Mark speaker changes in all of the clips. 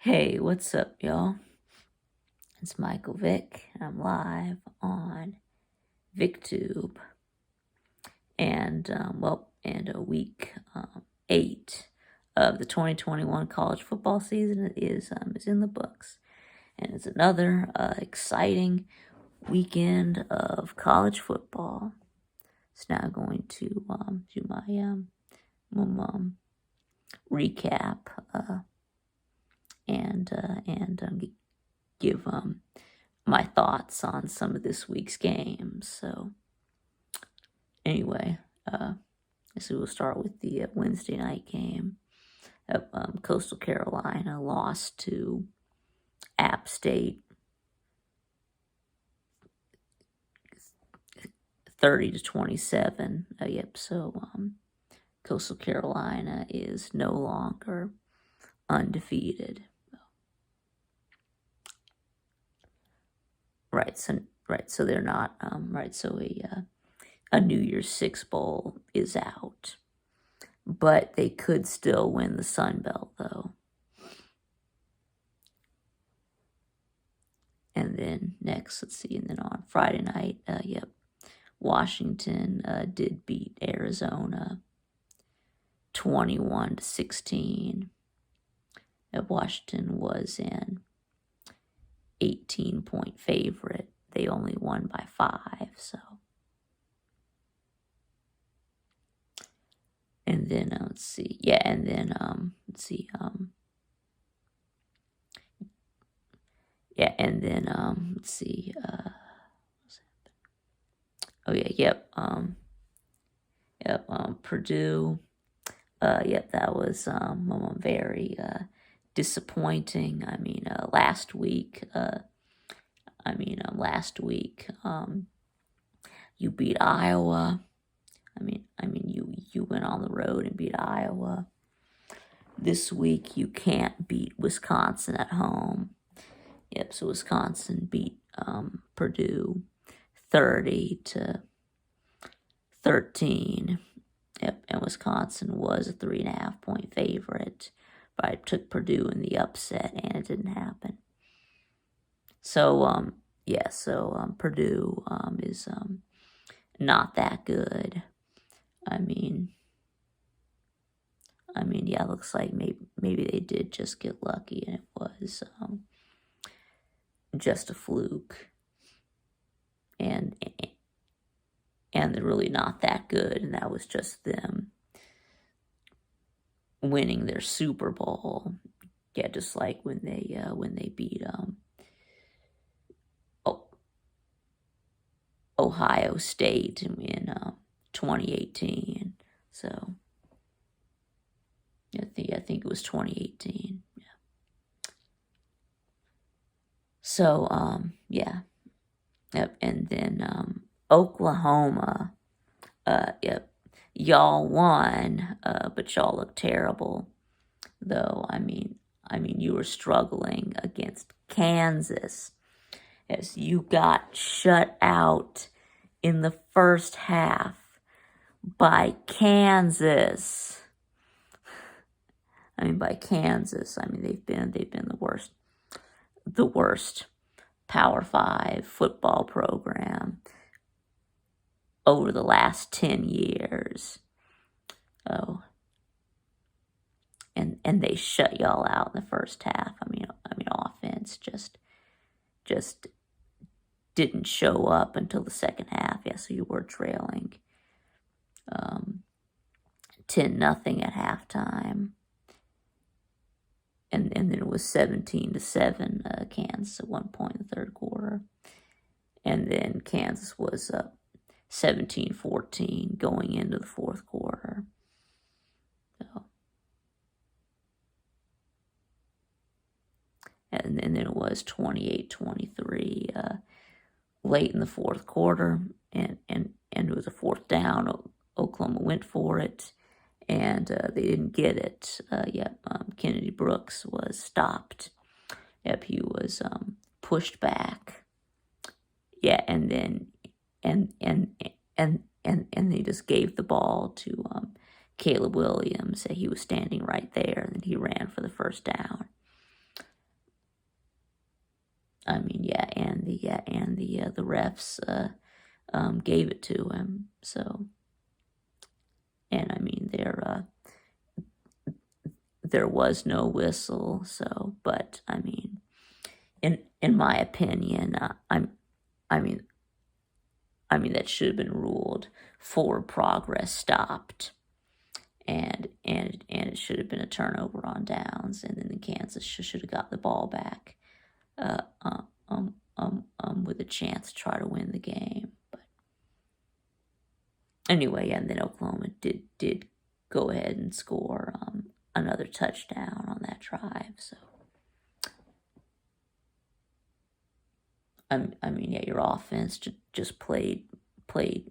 Speaker 1: Hey, what's up, y'all? It's Michael Vick. I'm live on VicTube, and week 8 of the 2021 college football season is in the books, and it's another exciting weekend of college football. So now I'm going to do my recap and give my thoughts on some of this week's games. So anyway, so we'll start with the Wednesday night game. Coastal Carolina lost to App State 30-27. So Coastal Carolina is no longer undefeated. So they're not So a New Year's Six bowl is out, but they could still win the Sun Belt though. And then next, let's see, and then on Friday night, Washington did beat Arizona 21-16. Washington was an 18-point favorite. They only won by 5, so. And then let's see, Purdue. That was very disappointing. Last week, you beat Iowa. You went on the road and beat Iowa. This week you can't beat Wisconsin at home. So Wisconsin beat Purdue 30-13. And Wisconsin was a 3.5-point favorite, but I took Purdue in the upset, and it didn't happen. So Purdue is not that good. It looks like maybe they did just get lucky, and it was just a fluke, and they're really not that good, and that was just them winning their Super Bowl. Just like when they beat Ohio State in 2018. So I think it was 2018. Yeah. So and then Oklahoma. Y'all won, but y'all look terrible. Though you were struggling against Kansas, as you got shut out in the first half by Kansas. By Kansas. They've been the worst Power 5 football program over the last 10 years. Oh. And they shut y'all out in the first half. Offense just didn't show up until the second half. So you were trailing 10-0 at halftime. And then it was 17-7 Kansas at one point in the third quarter. And then Kansas was up 17-14 going into the fourth quarter. So. And then it was 28-23 late in the fourth quarter, and it was a fourth down. Oklahoma went for it, and they didn't get it. Kennedy Brooks was stopped. He was pushed back. And then they just gave the ball to Caleb Williams. He was standing right there, and he ran for the first down. the refs gave it to him. So, and I mean, there was no whistle. So, but I mean, in my opinion, I mean, that should have been ruled forward progress stopped, and it should have been a turnover on downs, and then Kansas should have got the ball back, with a chance to try to win the game. But anyway, and then Oklahoma did go ahead and score another touchdown on that drive. So your offense just played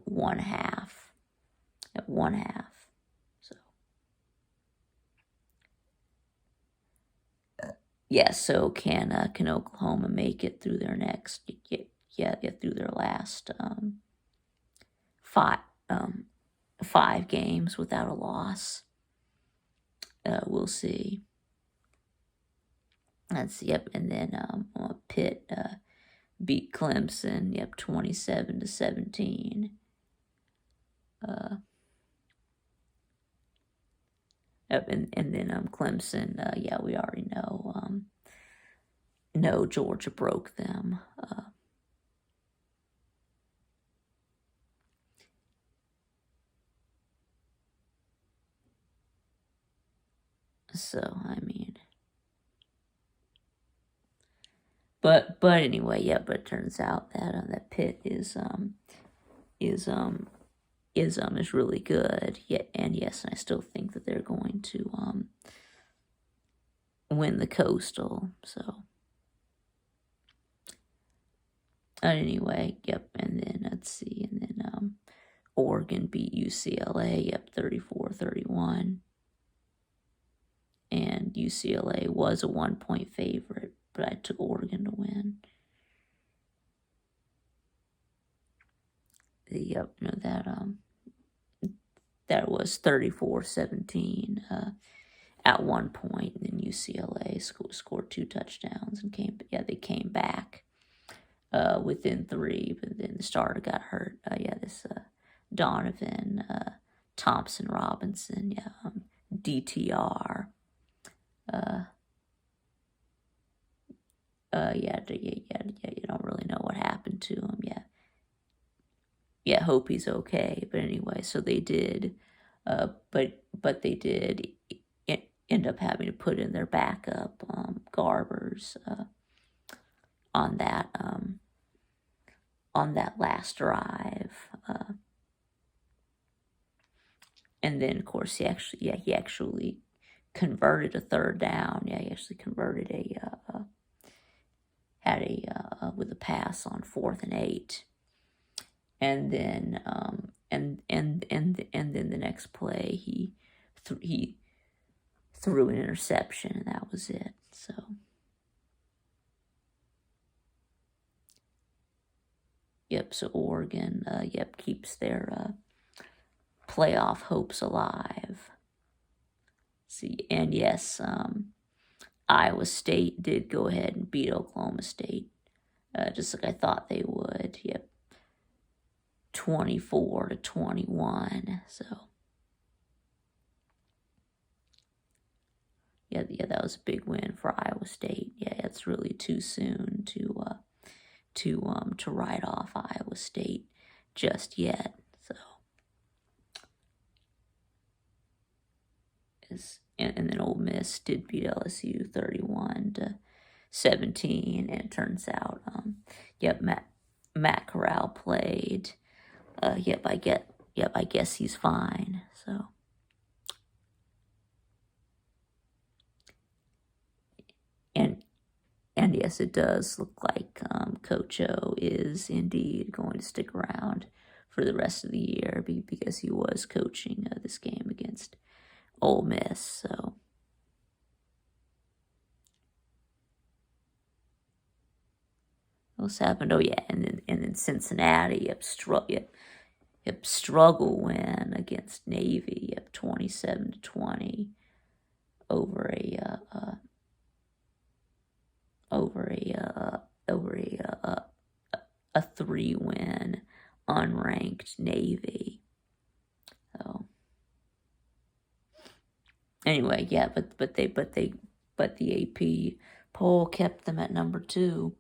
Speaker 1: one half at one half. So so can Oklahoma make it through their next through their last five games without a loss? We'll see. And then Pitt beat Clemson, 27-17. And then Clemson, we already know. No, Georgia broke them. So I mean, but anyway, but it turns out that that Pitt is really good. And yes, I still think that they're going to win the Coastal. So anyway, and then let's see, and then Oregon beat UCLA, 34-31. And UCLA was a 1-point favorite, but I took Oregon to win. That was 34-17 at one point, and then UCLA scored 2 touchdowns and they came back within 3, but then the starter got hurt. This Donovan Thompson Robinson, DTR. You don't really know what happened to him. Hope he's okay. But anyway, so they did, but they did end up having to put in their backup, Garbers, on that last drive. And then of course he actually converted a third down. He actually converted with a pass on 4th and 8. And then and then the next play he threw an interception, and that was it. So so Oregon keeps their playoff hopes alive. See, and yes, Iowa State did go ahead and beat Oklahoma State, just like I thought they would. 24-21. So that was a big win for Iowa State. It's really too soon to write off Iowa State just yet. So and then Ole Miss did beat LSU 31-17, and it turns out Matt Corral played. I guess he's fine. So and yes, it does look like Coach O is indeed going to stick around for the rest of the year because he was coaching this game against Ole Miss. So what's happened? And then Cincinnati struggle win against Navy, 27-20 over a 3-win unranked Navy. So anyway, yeah, but the AP poll kept them at number 2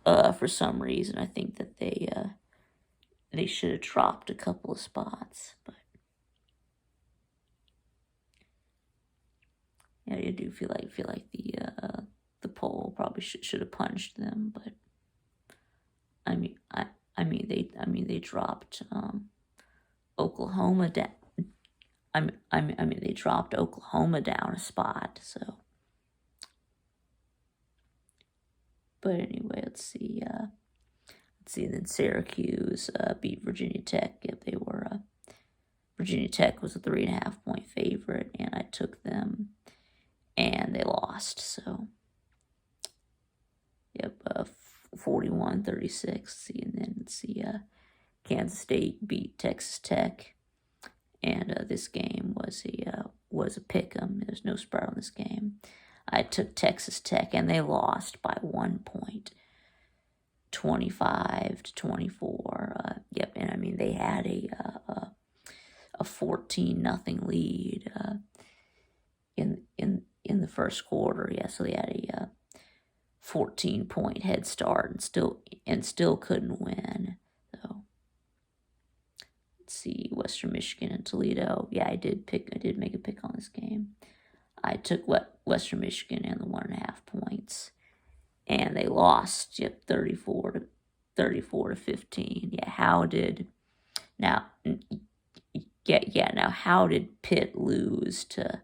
Speaker 1: for some reason. I think that they should have dropped a couple of spots, but yeah, I do feel like the poll probably should have punished them, but I mean they dropped Oklahoma down. They dropped Oklahoma down a spot. So, but anyway, let's see. Then Syracuse beat Virginia Tech. Yep, they were. Virginia Tech was a 3.5-point favorite, and I took them, and they lost. So, yep, 41-36. See, and then let's see. Kansas State beat Texas Tech, and this game was a pick'em. There's no spread on this game. I took Texas Tech, and they lost by 1 point, 25-24. Yep, and I mean they had a 14-0 lead in the first quarter. Yeah, so they had a 14-point head start and still couldn't win. So let's see, Western Michigan and Toledo. Yeah, I did make a pick on this game. I took Western Michigan and the 1.5 points, and they lost. Yep, 34-15. Yeah, how did Pitt lose to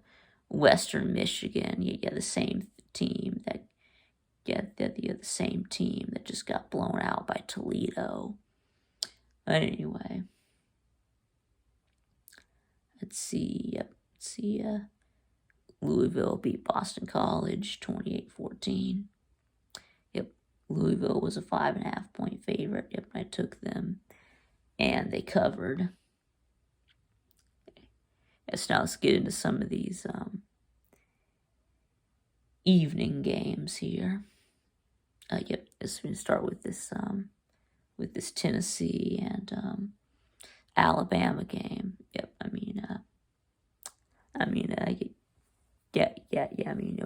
Speaker 1: Western Michigan? Yeah, the same team that the same team that just got blown out by Toledo. But anyway, let's see. Yep, let's see. Louisville beat Boston College 28-14. Yep, Louisville was a 5.5-point favorite. Yep, I took them, and they covered. Yes, now let's get into some of these evening games here. Yep, let's start with this Tennessee and Alabama game. Yep,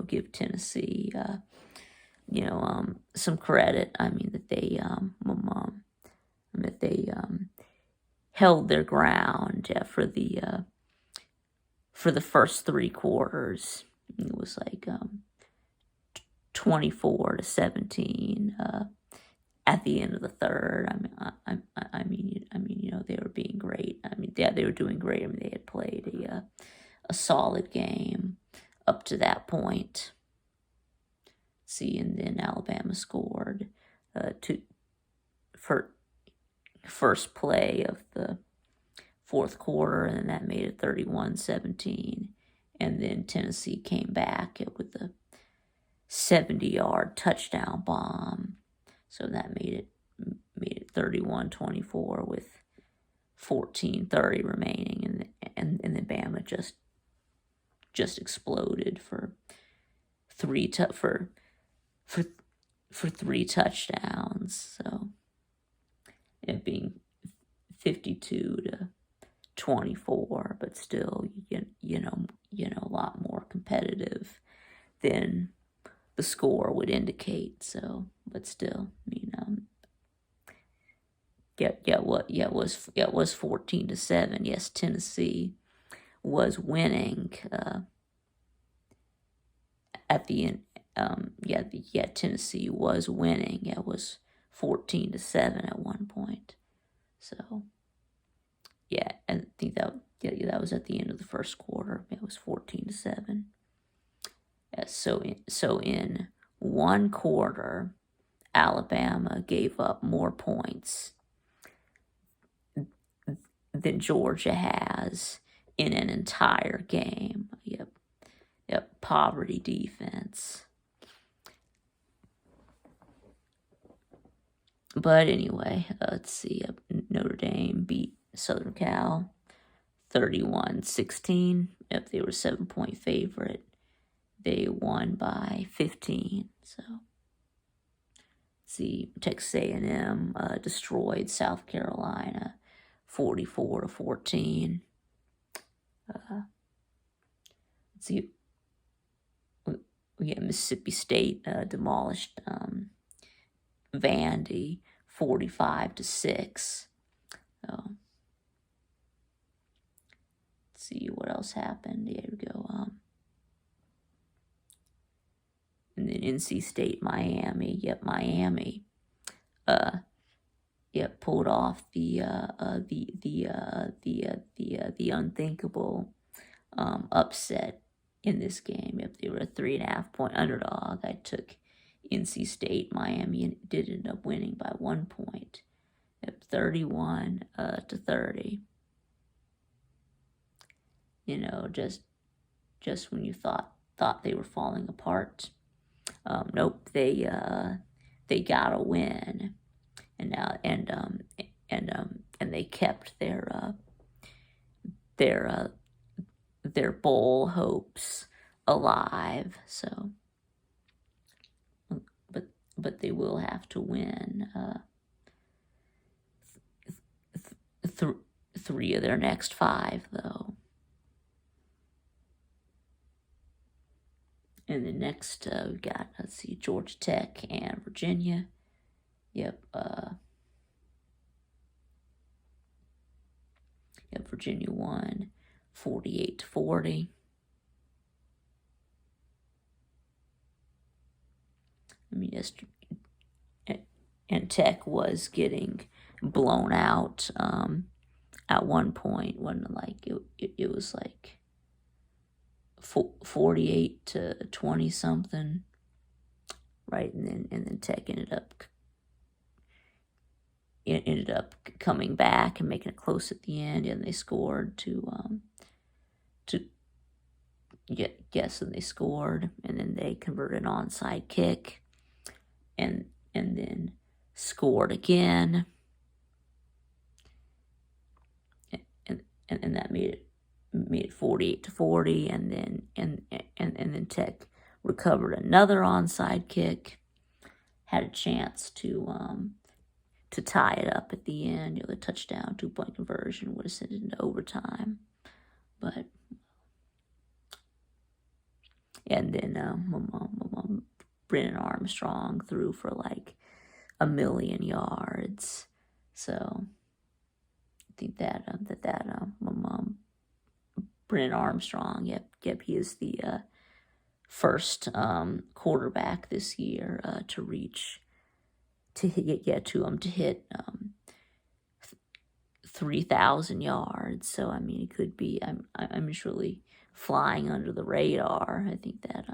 Speaker 1: give Tennessee, some credit. That they held their ground for the first 3 quarters. It was like 24-17 at the end of the third. They were being great. They were doing great. They had played a solid game up to that point. See, and then Alabama scored for first play of the fourth quarter, and then that made it 31-17. And then Tennessee came back with a 70-yard touchdown bomb, so that made it 31-24 with 14:30 remaining, and then Bama just exploded for 3 touchdowns. So it being 52-24, but still, a lot more competitive than the score would indicate. So, but still, it was 14-7. Yes, Tennessee was winning at the end. Tennessee was winning. It was 14-7 at one point. So, yeah, I think that was at the end of the first quarter. It was 14-7. So in one quarter, Alabama gave up more points than Georgia has in an entire game. Yep, poverty defense. But anyway, let's see. Notre Dame beat Southern Cal 31-16. Yep, they were a 7-point favorite. They won by 15. So let's see, Texas A&M destroyed South Carolina 44-14. Let's see, we get Mississippi State demolished Vandy 45-6. So, let's see what else happened. Here we go. And then NC State, Miami. Yep, Miami. Pulled off the unthinkable upset in this game. Yep, they were a 3.5-point underdog. I took NC State, Miami, and did end up winning by 1 point. Yep, 31-30. You know, just when you thought they were falling apart. Nope, they got a win, and now and they kept their bowl hopes alive. So, but they will have to win 3 of their next 5, though. And the next, we got, let's see, Georgia Tech and Virginia. Yep, Virginia won 48-40. I mean, and Tech was getting blown out at one point. When like it was like 48-20 something, right? And then Tech ended up coming back and making it close at the end, and they scored and they scored, and then they converted an onside kick, and then scored again, and that made it 48-40, and then Tech recovered another onside kick, had a chance to tie it up at the end. The touchdown 2-point conversion would have sent it into overtime, but and then Brennan Armstrong threw for like 1,000,000 yards. So I think that Brennan Armstrong, yep, he is the first quarterback this year to hit 3,000 yards. So I mean, it could be. I'm just really flying under the radar. I think that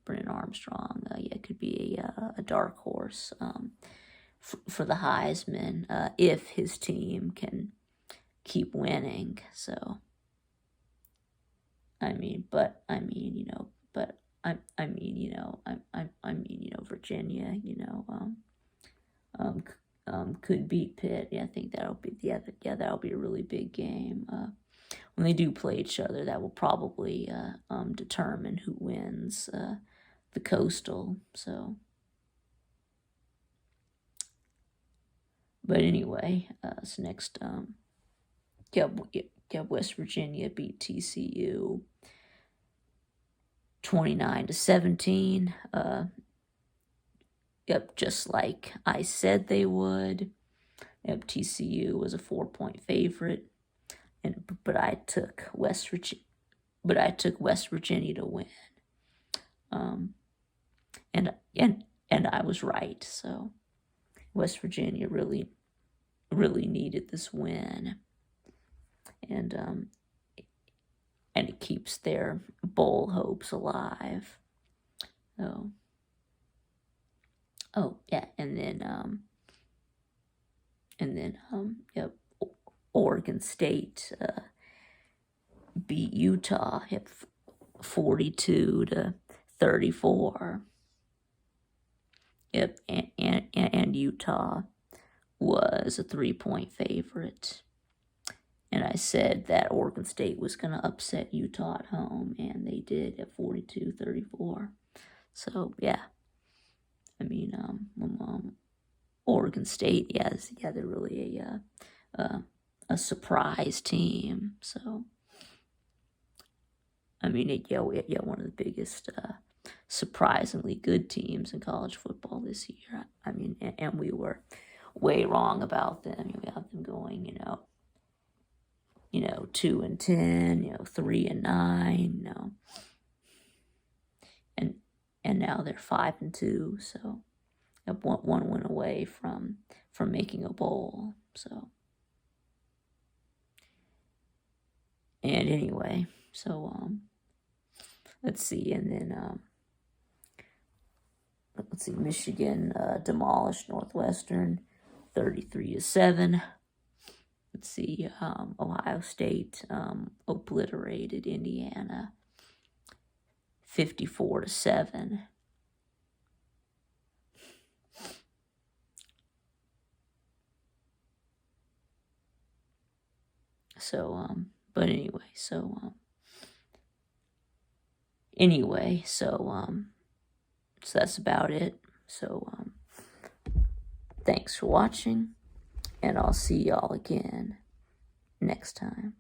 Speaker 1: Brennan Armstrong, could be a dark horse for the Heisman if his team can keep winning. So Virginia, could beat Pitt. Yeah, I think that'll be a really big game. When they do play each other, that will probably determine who wins the Coastal. So, but anyway, so next, West Virginia beat TCU 29-17. Just like I said they would. TCU was a 4-point favorite, but I took West Virginia to win. And I was right. So West Virginia really needed this win, and it keeps their bowl hopes alive. So, and then Oregon State beat Utah 42-34. Yep, and Utah was a 3-point favorite. And I said that Oregon State was going to upset Utah at home, and they did at 42-34. So, yeah. I mean, Oregon State, they're really a surprise team. So, I mean, one of the biggest surprisingly good teams in college football this year. I mean, and we were way wrong about them. We have them going, 2-10, 3-9, and now they're 5-2. So one win away from making a bowl. So, and anyway, so let's see, and then let's see, Michigan demolished Northwestern 33-7. Let's see, Ohio State obliterated Indiana 54-7. So, but anyway, so that's about it. So, thanks for watching, and I'll see y'all again next time.